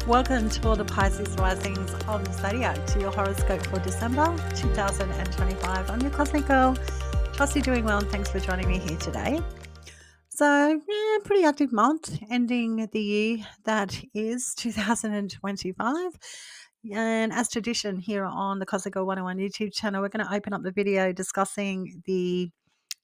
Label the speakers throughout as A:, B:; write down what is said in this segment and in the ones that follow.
A: Welcome to all the Pisces risings of the zodiac to your horoscope for December 2025. I'm your cosmic girl. Trust you're doing well and thanks for joining me here today. So, pretty active month ending the year that is 2025. And as tradition here on the Cosmic Girl 101 YouTube channel, we're going to open up the video discussing the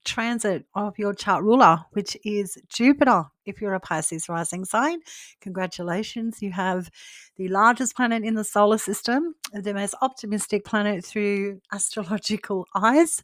A: transit of your chart ruler, which is Jupiter. If you're a Pisces rising sign, congratulations. You have the largest planet in the solar system, the most optimistic planet through astrological eyes.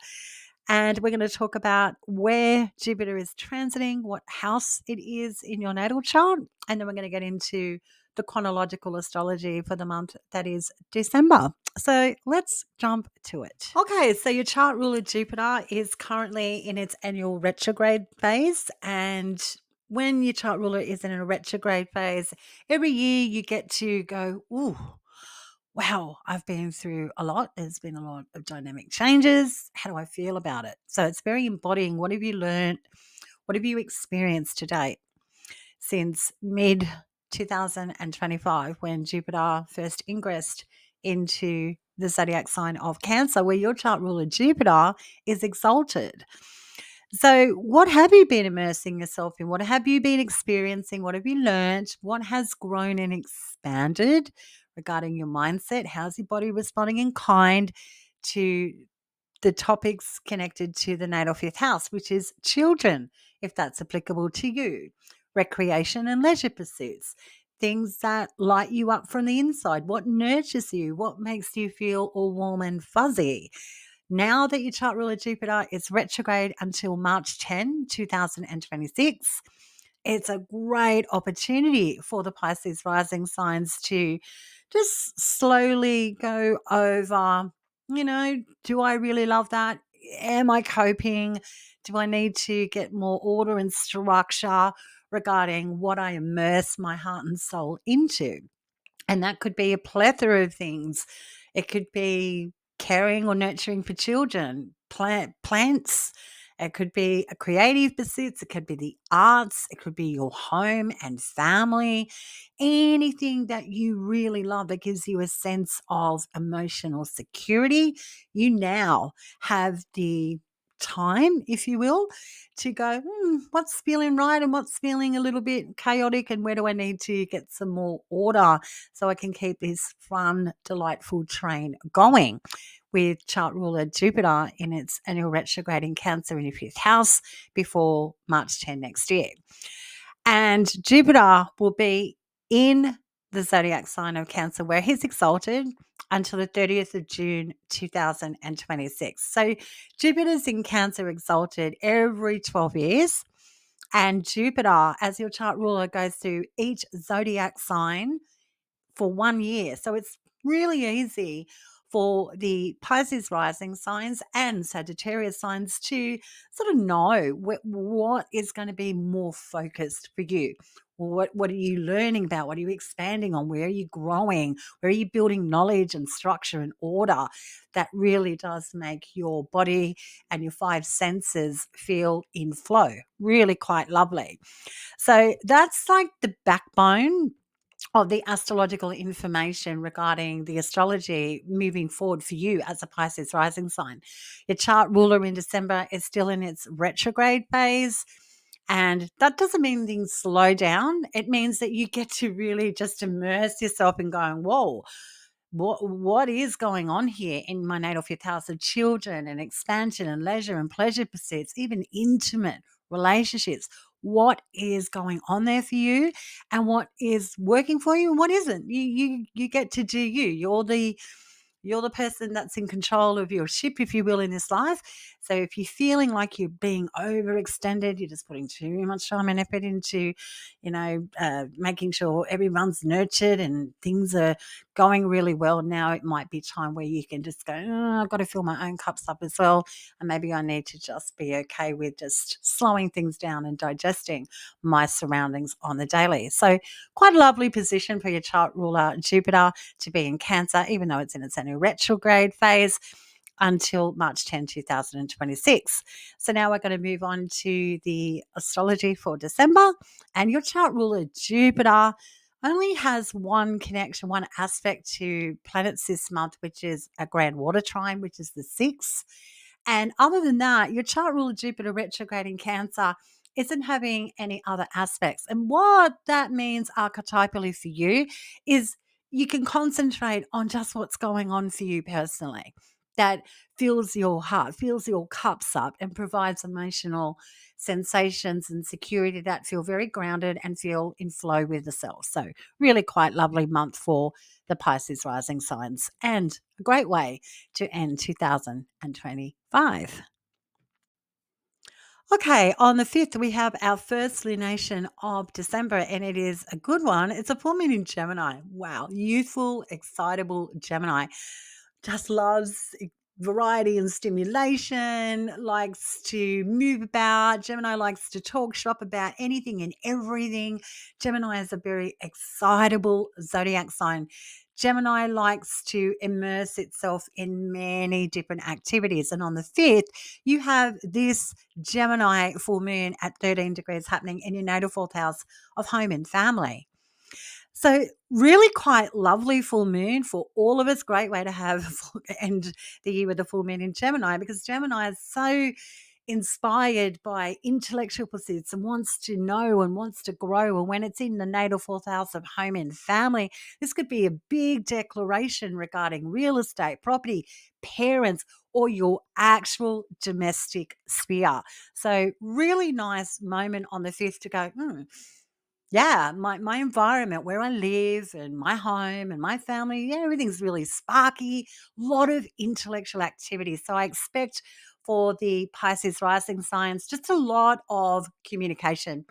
A: And we're going to talk about where Jupiter is transiting, what house it is in your natal chart. And then we're going to get into the chronological astrology for the month that is December. So let's jump to it. Okay, so your chart ruler Jupiter is currently in its annual retrograde phase. And when your chart ruler is in a retrograde phase, every year you get to go, ooh, wow, I've been through a lot. There's been a lot of dynamic changes. How do I feel about it? So it's very embodying. What have you learned? What have you experienced to date since mid 2025 when Jupiter first ingressed into the zodiac sign of Cancer, where your chart ruler Jupiter is exalted? So, what have you been immersing yourself in? What have you been experiencing? What have you learned? What has grown and expanded regarding your mindset? How's your body responding in kind to the topics connected to the natal fifth house, which is children, if that's applicable to you, recreation and leisure pursuits, things that light you up from the inside, what nurtures you, what makes you feel all warm and fuzzy. Now that your chart ruler Jupiter is retrograde until March 10, 2026, it's a great opportunity for the Pisces rising signs to just slowly go over, do I really love that? Am I coping? Do I need to get more order and structure regarding what I immerse my heart and soul into? And that could be a plethora of things. It could be caring or nurturing for children, plants. It could be a creative pursuits. It could be the arts. It could be your home and family. Anything that you really love that gives you a sense of emotional security. You now have the time, if you will, to go, what's feeling right and what's feeling a little bit chaotic, and where do I need to get some more order so I can keep this fun, delightful train going. With chart ruler Jupiter in its annual retrograde in Cancer in your fifth house before March 10 next year. And Jupiter will be in the zodiac sign of Cancer, where he's exalted until the 30th of June 2026. So Jupiter's in Cancer exalted every 12 years. And Jupiter, as your chart ruler, goes through each zodiac sign for 1 year. So it's really easy for the Pisces rising signs and Sagittarius signs to sort of know what is going to be more focused for you. What are you learning about? What are you expanding on? Where are you growing? Where are you building knowledge and structure and order that really does make your body and your five senses feel in flow? Really quite lovely. So that's like the backbone of the astrological information regarding the astrology moving forward for you as a Pisces rising sign. Your chart ruler in December is still in its retrograde phase. And that doesn't mean things slow down. It means that you get to really just immerse yourself in going, whoa, what is going on here in my natal fifth house of children and expansion and leisure and pleasure pursuits, even intimate relationships? What is going on there for you, and what is working for you and what isn't? You get to do you. You're the person that's in control of your ship, if you will, in this life. So if you're feeling like you're being overextended, you're just putting too much time and effort into, making sure everyone's nurtured and things are going really well. Now it might be time where you can just go, I've got to fill my own cups up as well. And maybe I need to just be okay with just slowing things down and digesting my surroundings on the daily. So quite a lovely position for your chart ruler Jupiter to be in Cancer, even though it's in its annual retrograde phase until March 10, 2026. So now we're going to move on to the astrology for December. And your chart ruler Jupiter, only has one connection, one aspect to planets this month, which is a grand water trine, which is the sixth. And other than that, your chart ruler Jupiter retrograde in Cancer isn't having any other aspects. And what that means archetypally for you is you can concentrate on just what's going on for you personally. That fills your heart, fills your cups up, and provides emotional sensations and security that feel very grounded and feel in flow with the self. So, really quite lovely month for the Pisces rising signs and a great way to end 2025. Okay, on the 5th, we have our first lunation of December, and it is a good one. It's a full moon in Gemini. Wow, youthful, excitable Gemini. Just loves variety and stimulation, likes to move about. Gemini likes to talk shop about anything and everything. Gemini is a very excitable zodiac sign. Gemini likes to immerse itself in many different activities. And on the 5th, you have this Gemini full moon at 13 degrees happening in your natal fourth house of home and family. So really quite lovely full moon for all of us. Great way to have end the year with a full moon in Gemini, because Gemini is so inspired by intellectual pursuits and wants to know and wants to grow. And when it's in the natal fourth house of home and family, this could be a big declaration regarding real estate, property, parents, or your actual domestic sphere. So really nice moment on the 5th to go, yeah, my environment where I live and my home and my family, yeah, everything's really sparky, a lot of intellectual activity. So I expect for the Pisces rising signs just a lot of communication.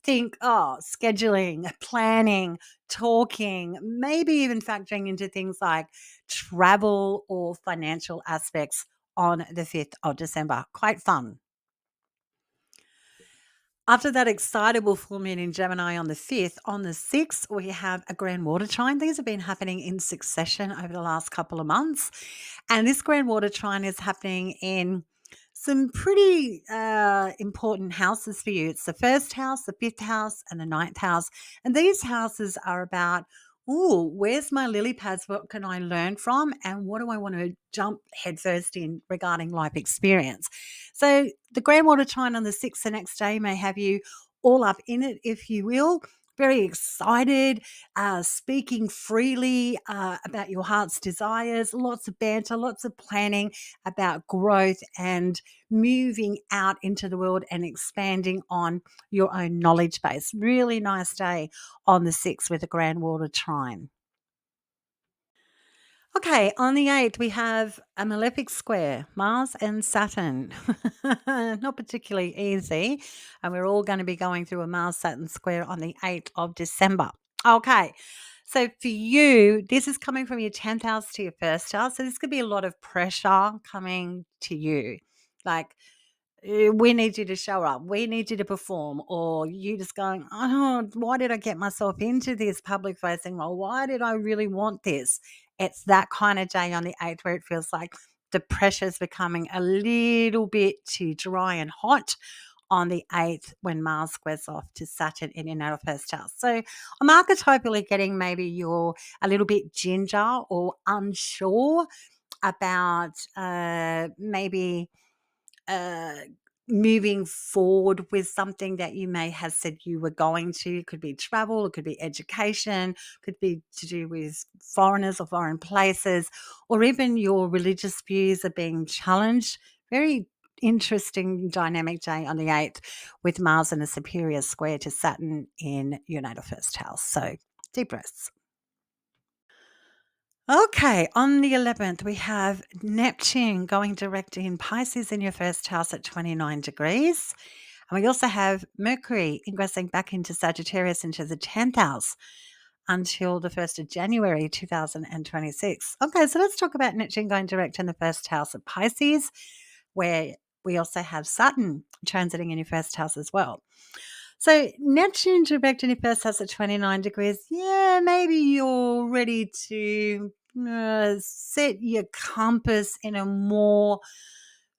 A: Think, scheduling, planning, talking, maybe even factoring into things like travel or financial aspects on the 5th of December. Quite fun. After that excitable full moon in Gemini on the 5th, on the 6th, we have a grand water trine. These have been happening in succession over the last couple of months. And this grand water trine is happening in some pretty important houses for you. It's the first house, the fifth house, and the ninth house. And these houses are about, where's my lily pads? What can I learn from? And what do I want to jump headfirst in regarding life experience? So the grand water trine on the 6th the next day may have you all up in it, if you will. Very excited, speaking freely about your heart's desires, lots of banter, lots of planning about growth and moving out into the world and expanding on your own knowledge base. Really nice day on the 6th with a grand water trine. Okay, on the 8th, we have a malefic square, Mars and Saturn. Not particularly easy. And we're all going to be going through a Mars Saturn square on the 8th of December. Okay, so for you, this is coming from your 10th house to your first house. So this could be a lot of pressure coming to you. Like, we need you to show up. We need you to perform. Or you just going, oh, why did I get myself into this public facing role? Why did I really want this? It's that kind of day on the 8th where it feels like the pressure's becoming a little bit too dry and hot on the 8th when Mars squares off to Saturn in your natal first house. So I'm archetypally getting maybe you're a little bit ginger or unsure about maybe uh, moving forward with something that you may have said you were going to. It could be travel, it could be education, could be to do with foreigners or foreign places, or even your religious views are being challenged. Very interesting dynamic day on the 8th with Mars in a superior square to Saturn in your natal first house. So deep breaths. Okay, on the 11th, we have Neptune going direct in Pisces in your first house at 29 degrees. And we also have Mercury ingressing back into Sagittarius into the 10th house until the 1st of January 2026. Okay, so let's talk about Neptune going direct in the first house of Pisces, where we also have Saturn transiting in your first house as well. So Neptune direct in your first house at 29 degrees. Yeah, maybe you're ready to set your compass in a more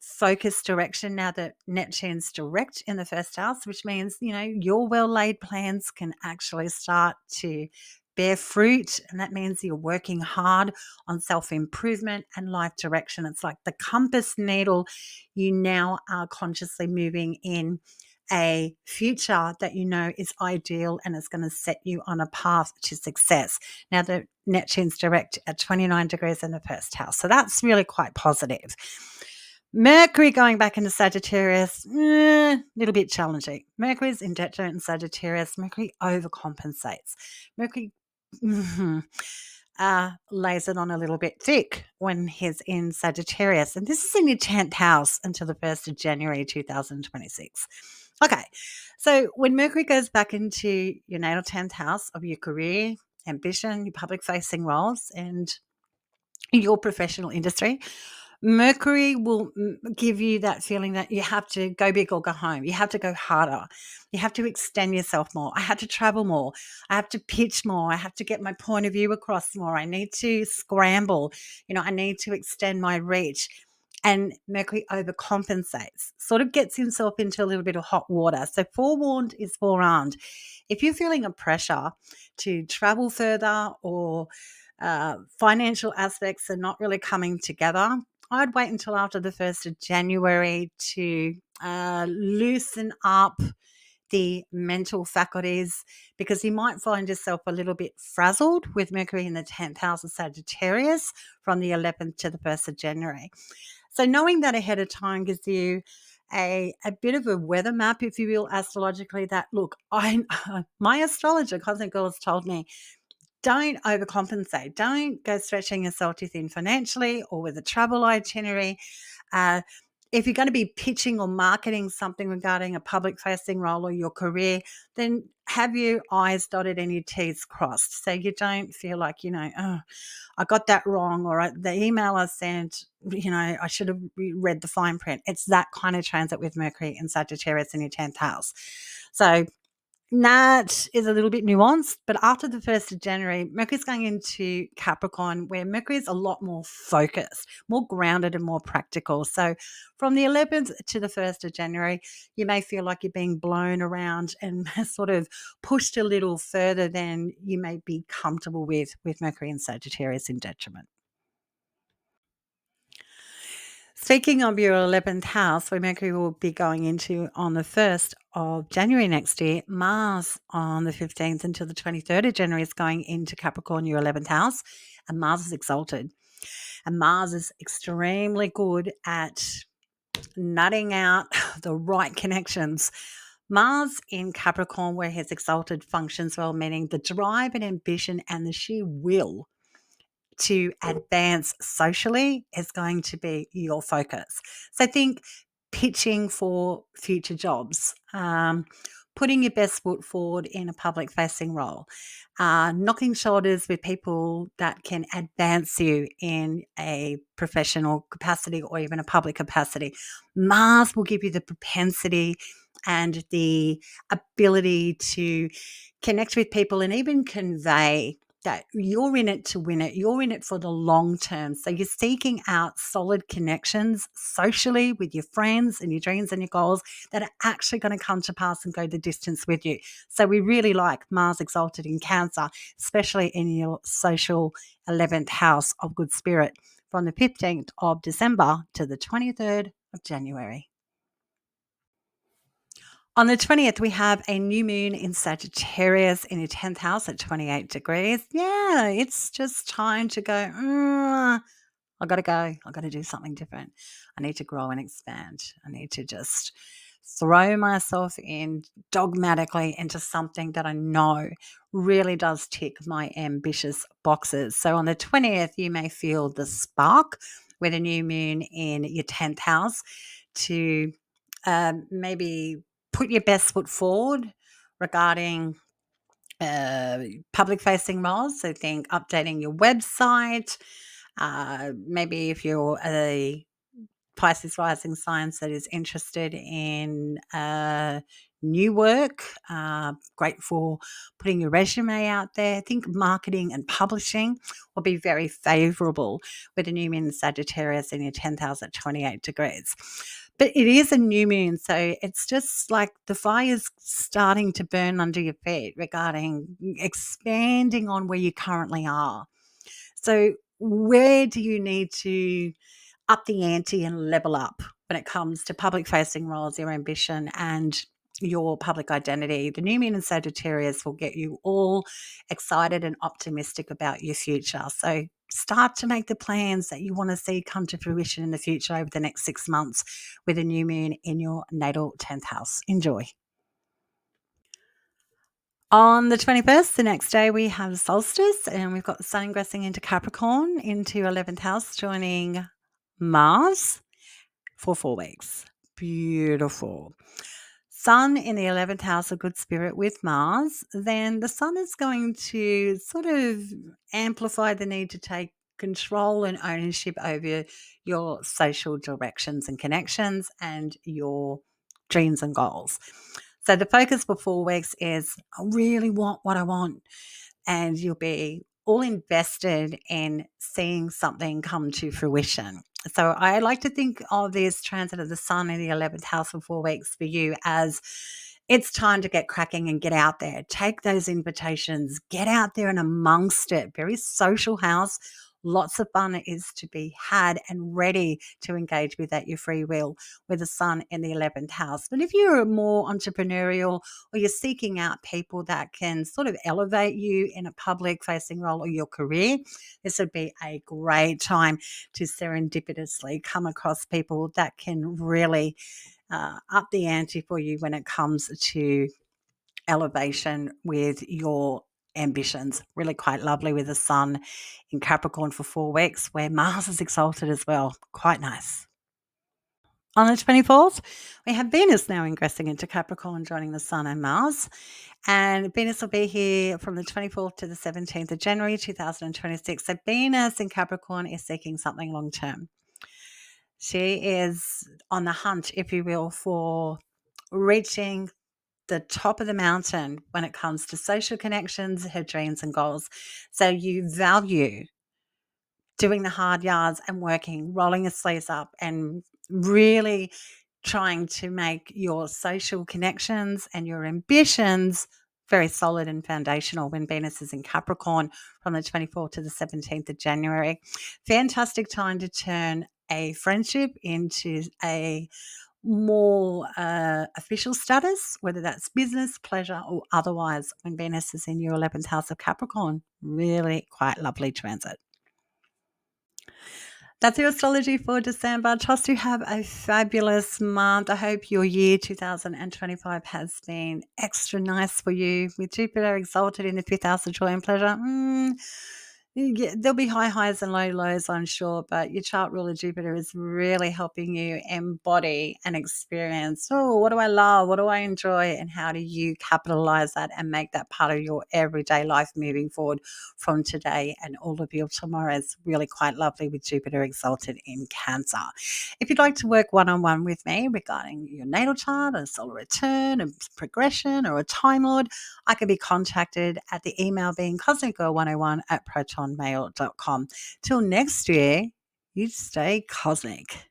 A: focused direction now that Neptune's direct in the first house, which means, your well laid plans can actually start to bear fruit. And that means you're working hard on self improvement and life direction. It's like the compass needle. You now are consciously moving in a future that you know is ideal and is going to set you on a path to success. Now, the Neptune's direct at 29 degrees in the first house. So that's really quite positive. Mercury going back into Sagittarius, little bit challenging. Mercury's in detriment in Sagittarius. Mercury overcompensates. Mercury lays it on a little bit thick when he's in Sagittarius. And this is in your 10th house until the 1st of January 2026. Okay, so when Mercury goes back into your natal 10th house of your career, ambition, your public facing roles, and your professional industry, Mercury will give you that feeling that you have to go big or go home. You have to go harder. You have to extend yourself more. I have to travel more. I have to pitch more. I have to get my point of view across more. I need to scramble. I need to extend my reach. And Mercury overcompensates, sort of gets himself into a little bit of hot water. So forewarned is forearmed. If you're feeling a pressure to travel further or financial aspects are not really coming together, I'd wait until after the 1st of January to loosen up the mental faculties, because you might find yourself a little bit frazzled with Mercury in the 10th house of Sagittarius from the 11th to the 1st of January. So knowing that ahead of time gives you a bit of a weather map, if you will, astrologically, that, look, my astrologer, Cosmic Girl, has told me, don't overcompensate. Don't go stretching yourself too thin financially or with a travel itinerary. If you're going to be pitching or marketing something regarding a public-facing role or your career, then have your I's dotted and your T's crossed, so you don't feel like, oh, I got that wrong, or the email I sent, I should have read the fine print. It's that kind of transit with Mercury and Sagittarius in your 10th house. So that is a little bit nuanced, but after the 1st of January, Mercury's going into Capricorn, where Mercury is a lot more focused, more grounded and more practical. So from the 11th to the 1st of January, you may feel like you're being blown around and sort of pushed a little further than you may be comfortable with Mercury and Sagittarius in detriment. Speaking of your 11th house, where Mercury will be going into on the 1st of January next year, Mars on the 15th until the 23rd of January is going into Capricorn, your 11th house, and Mars is exalted. And Mars is extremely good at nutting out the right connections. Mars in Capricorn, where he's exalted, functions well, meaning the drive and ambition and the sheer will to advance socially is going to be your focus. So think pitching for future jobs, putting your best foot forward in a public facing role, knocking shoulders with people that can advance you in a professional capacity or even a public capacity. Mars will give you the propensity and the ability to connect with people and even convey that you're in it to win it. You're in it for the long term. So you're seeking out solid connections socially with your friends and your dreams and your goals that are actually going to come to pass and go the distance with you. So we really like Mars exalted in Cancer, especially in your social 11th house of good spirit from the 15th of December to the 23rd of January. On the 20th, we have a new moon in Sagittarius in your 10th house at 28 degrees. Yeah, it's just time to go, I got to go. I got to do something different. I need to grow and expand. I need to just throw myself in dogmatically into something that I know really does tick my ambitious boxes. So on the 20th, you may feel the spark with a new moon in your 10th house to maybe put your best foot forward regarding public facing roles. So think updating your website. Maybe if you're a Pisces rising signs that is interested in new work, great for putting your resume out there. I think marketing and publishing will be very favorable with a new moon in Sagittarius in your 10th at 28 degrees. But it is a new moon, so it's just like the fire's starting to burn under your feet regarding expanding on where you currently are. So, where do you need to up the ante and level up when it comes to public facing roles, your ambition, and your public identity? The new moon in Sagittarius will get you all excited and optimistic about your future. So, start to make the plans that you want to see come to fruition in the future over the next 6 months with a new moon in your natal 10th house. Enjoy. On the 21st, the next day, we have solstice and we've got the sun ingressing into Capricorn into your 11th house, joining Mars for 4 weeks. Beautiful. Sun in the 11th house, a good spirit with Mars, then the sun is going to sort of amplify the need to take control and ownership over your social directions and connections and your dreams and goals. So the focus for 4 weeks is I really want what I want, and you'll be all invested in seeing something come to fruition. So I like to think of this transit of the sun in the 11th house for 4 weeks for you as it's time to get cracking and get out there. Take those invitations, get out there and amongst it. Very social house. Lots of fun is to be had and ready to engage with at your free will with the sun in the 11th house. But if you're more entrepreneurial or you're seeking out people that can sort of elevate you in a public facing role or your career, this would be a great time to serendipitously come across people that can really up the ante for you when it comes to elevation with your ambitions. Really quite lovely with the sun in Capricorn for 4 weeks, where Mars is exalted as well. Quite nice. On the 24th, we have Venus now ingressing into Capricorn, joining the Sun and Mars. And Venus will be here from the 24th to the 17th of January 2026. So Venus in Capricorn is seeking something long term. She is on the hunt, if you will, for reaching the top of the mountain when it comes to social connections, her dreams and goals. So you value doing the hard yards and working, rolling your sleeves up and really trying to make your social connections and your ambitions very solid and foundational when Venus is in Capricorn from the 24th to the 17th of January. Fantastic time to turn a friendship into a more official status, whether that's business, pleasure, or otherwise, when Venus is in your 11th house of Capricorn. Really quite lovely transit. That's your astrology for December. Trust you have a fabulous month. I hope your year 2025 has been extra nice for you with Jupiter exalted in the 5th house of joy and pleasure. There'll be high highs and low lows, I'm sure, but your chart ruler Jupiter is really helping you embody and experience, oh, what do I love? What do I enjoy? And how do you capitalize that and make that part of your everyday life moving forward from today and all of your tomorrows? Really quite lovely with Jupiter exalted in Cancer. If you'd like to work one-on-one with me regarding your natal chart, a solar return, a progression, or a Time Lord, I can be contacted at the email being cosmicgirl101@protonmail.com. Till next year, you stay cosmic.